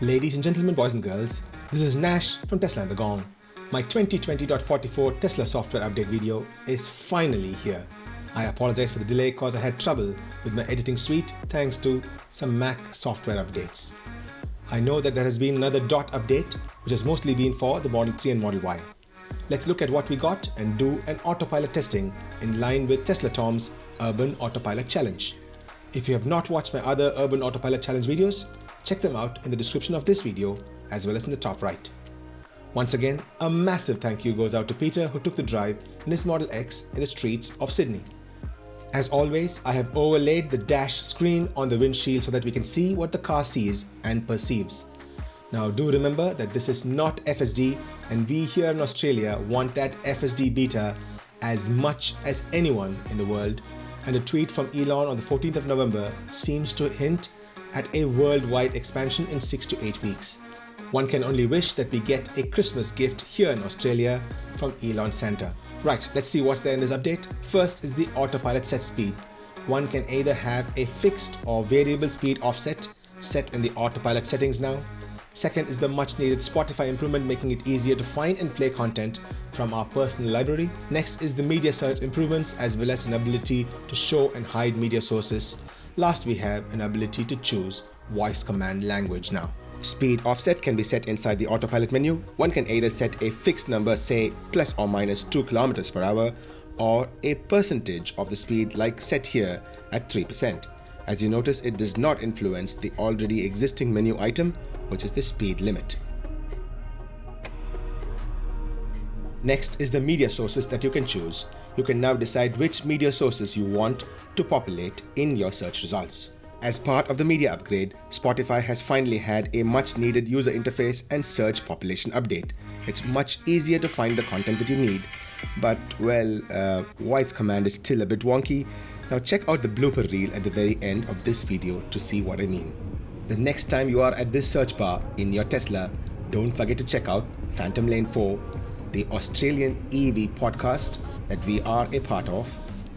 Ladies and gentlemen, boys and girls, this is Nash from Tesla and the Gong. My 2020.44 Tesla software update video is finally here. I apologize for the delay cause I had trouble with my editing suite thanks to some Mac software updates. I know that there has been another dot update which has mostly been for the Model 3 and Model Y. Let's look at what we got and do an autopilot testing in line with Tesla Tom's Urban Autopilot Challenge. If you have not watched my other Urban Autopilot Challenge videos, check them out in the description of this video as well as in the top right. Once again, a massive thank you goes out to Peter who took the drive in his Model X in the streets of Sydney. As always, I have overlaid the dash screen on the windshield so that we can see what the car sees and perceives. Now do remember that this is not FSD and we here in Australia want that FSD beta as much as anyone in the world, and a tweet from Elon on the 14th of November seems to hint at a worldwide expansion in 6 to 8 weeks. One can only wish that we get a Christmas gift here in Australia from Elon Santa. Right, let's see what's there in this update. First is the autopilot set speed. One can either have a fixed or variable speed offset set in the autopilot settings now. Second is the much needed Spotify improvement, making it easier to find and play content from our personal library. Next is the media search improvements as well as an ability to show and hide media sources. Last we have an ability to choose voice command language now. Speed offset can be set inside the autopilot menu. One can either set a fixed number, say plus or minus 2 km per hour, or a percentage of the speed like set here at 3%. As you notice, it does not influence the already existing menu item, which is the speed limit. Next is the media sources that you can choose. You can now decide which media sources you want to populate in your search results. As part of the media upgrade, Spotify has finally had a much needed user interface and search population update. It's much easier to find the content that you need, but well, voice command is still a bit wonky. Now check out the blooper reel at the very end of this video to see what I mean. The next time you are at this search bar in your Tesla, don't forget to check out Phantom Lane 4, the Australian EV podcast that we are a part of,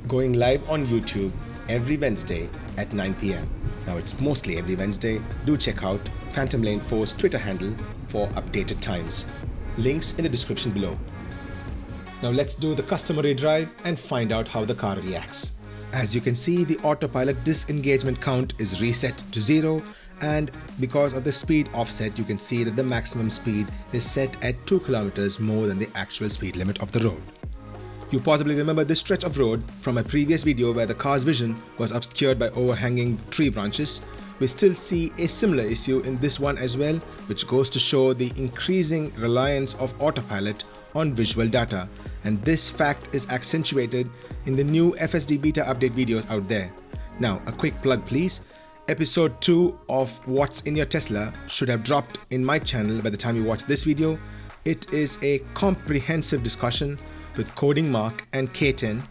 going live on YouTube every Wednesday at 9 PM. Now it's mostly every Wednesday. Do check out Phantom Lane 4's Twitter handle for updated times. Links in the description below. Now let's do the customary drive and find out how the car reacts. As you can see, the autopilot disengagement count is reset to 0, and because of the speed offset you can see that the maximum speed is set at 2 km more than the actual speed limit of the road. You possibly remember this stretch of road from my previous video where the car's vision was obscured by overhanging tree branches. We still see a similar issue in this one as well, which goes to show the increasing reliance of autopilot on visual data, and this fact is accentuated in the new FSD beta update videos out there. Now a quick plug please. Episode 2 of What's in Your Tesla should have dropped in my channel by the time you watch this video. It is a comprehensive discussion with Coding Mark and K10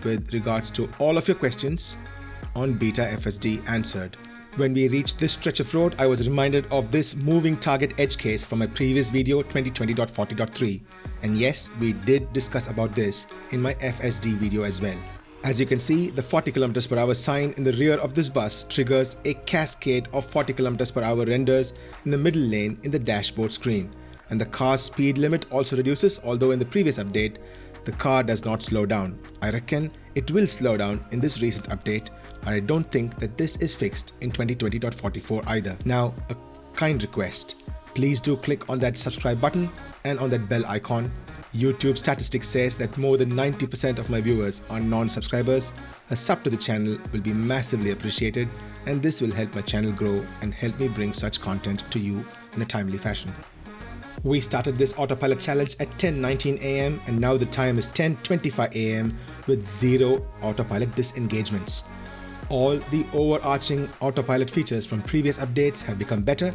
with regards to all of your questions on Beta FSD answered. When we reached this stretch of road, I was reminded of this moving target edge case from my previous video 2020.40.3, and yes, we did discuss about this in my FSD video as well. As you can see, the 40 km per hour sign in the rear of this bus triggers a cascade of 40 km per hour renders in the middle lane in the dashboard screen, and the car's speed limit also reduces, although in the previous update the car does not slow down. I reckon it will slow down in this recent update, but I don't think that this is fixed in 2020.44 either. Now a kind request, please do click on that subscribe button and on that bell icon. YouTube statistics says that more than 90% of my viewers are non-subscribers. A sub to the channel will be massively appreciated, and this will help my channel grow and help me bring such content to you in a timely fashion. We started this autopilot challenge at 10:19 AM and now the time is 10:25 AM with 0 autopilot disengagements. All the overarching autopilot features from previous updates have become better.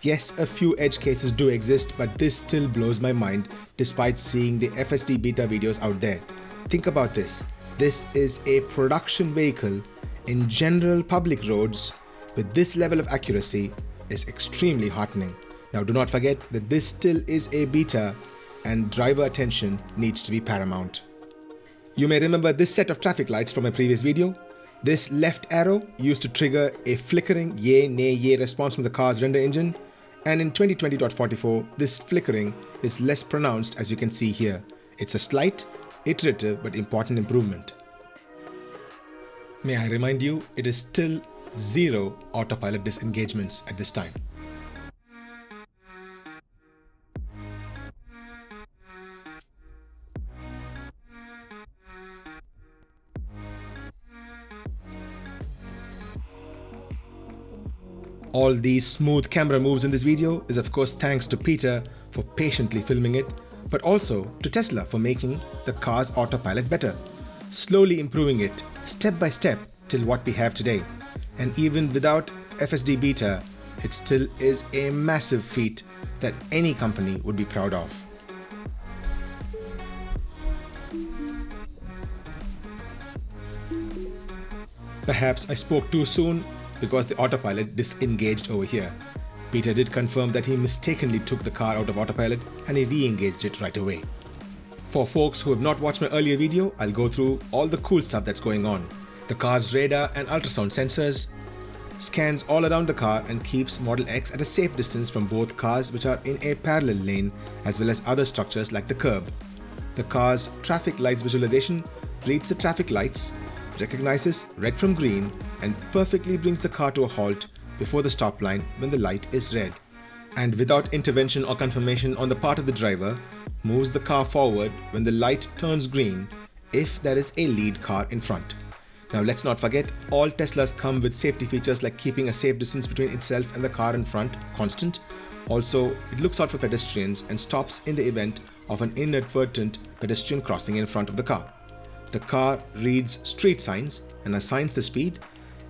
Yes, a few edge cases do exist, but this still blows my mind despite seeing the FSD beta videos out there. Think about this. This is a production vehicle in general public roads with this level of accuracy is extremely heartening. Now do not forget that this still is a beta and driver attention needs to be paramount. You may remember this set of traffic lights from my previous video. This left arrow used to trigger a flickering yay, nay, yay response from the car's render engine. And in 2020.44, this flickering is less pronounced, as you can see here. It's a slight, iterative but important improvement. May I remind you, it is still 0 autopilot disengagements at this time. All these smooth camera moves in this video is of course thanks to Peter for patiently filming it, but also to Tesla for making the car's autopilot better, slowly improving it step by step till what we have today. And even without FSD beta, it still is a massive feat that any company would be proud of. Perhaps I spoke too soon because the autopilot disengaged over here. Peter did confirm that he mistakenly took the car out of autopilot and he re-engaged it right away. For folks who have not watched my earlier video, I'll go through all the cool stuff that's going on. The car's radar and ultrasound sensors, scans all around the car and keeps Model X at a safe distance from both cars which are in a parallel lane as well as other structures like the curb. The car's traffic lights visualization reads the traffic lights, recognizes red from green and perfectly brings the car to a halt before the stop line when the light is red. And without intervention or confirmation on the part of the driver, moves the car forward when the light turns green if there is a lead car in front. Now let's not forget, all Teslas come with safety features like keeping a safe distance between itself and the car in front constant. Also, it looks out for pedestrians and stops in the event of an inadvertent pedestrian crossing in front of the car. The car reads street signs and assigns the speed.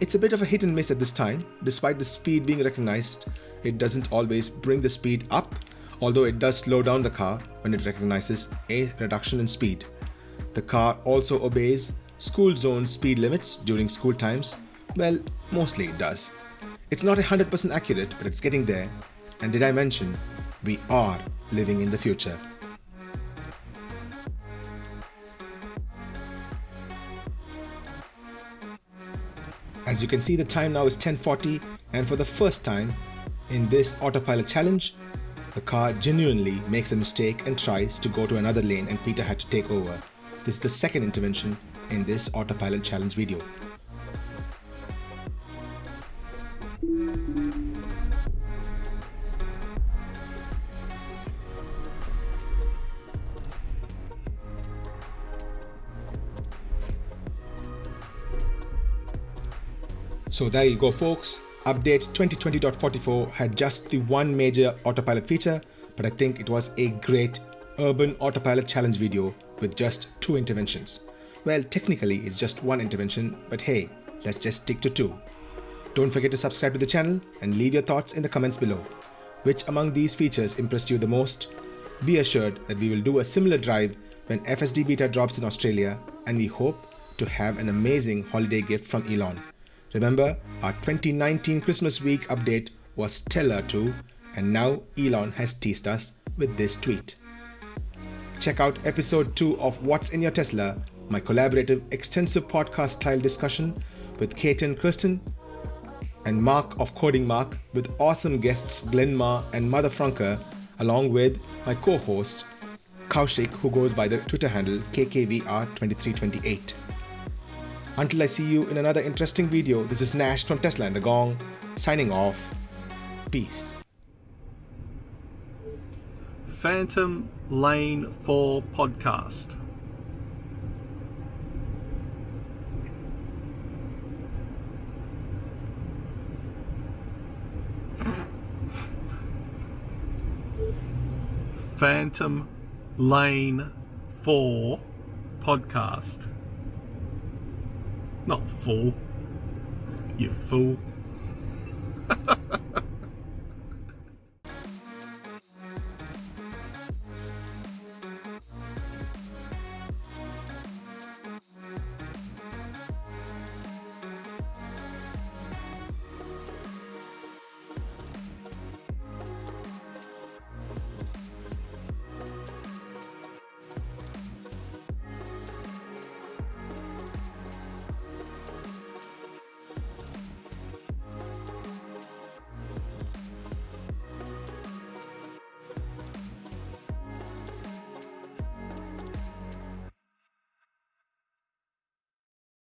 It's a bit of a hit and miss at this time. Despite the speed being recognized, it doesn't always bring the speed up, although it does slow down the car when it recognizes a reduction in speed. The car also obeys school zone speed limits during school times. Well, mostly it does. It's not 100% accurate, but it's getting there. And did I mention, we are living in the future. As you can see, the time now is 10:40, and for the first time in this autopilot challenge, the car genuinely makes a mistake and tries to go to another lane and Peter had to take over. This is the second intervention in this autopilot challenge video. So there you go folks, update 2020.44 had just the one major autopilot feature, but I think it was a great Urban Autopilot challenge video with just 2 interventions. Well, technically it's just 1 intervention, but hey, let's just stick to 2. Don't forget to subscribe to the channel and leave your thoughts in the comments below. Which among these features impressed you the most? Be assured that we will do a similar drive when FSD beta drops in Australia, and we hope to have an amazing holiday gift from Elon. Remember, our 2019 Christmas week update was stellar too, and now Elon has teased us with this tweet. Check out episode 2 of What's in Your Tesla, my collaborative extensive podcast style discussion with Kate and Kristen and Mark of Coding Mark, with awesome guests Glenn Ma and Mother Franker, along with my co-host Kaushik, who goes by the Twitter handle KKVR2328. Until I see you in another interesting video, this is Nash from Tesla and the Gong, signing off. Peace. Phantom Lane 4 podcast. Phantom Lane 4 podcast. Not full, you fool.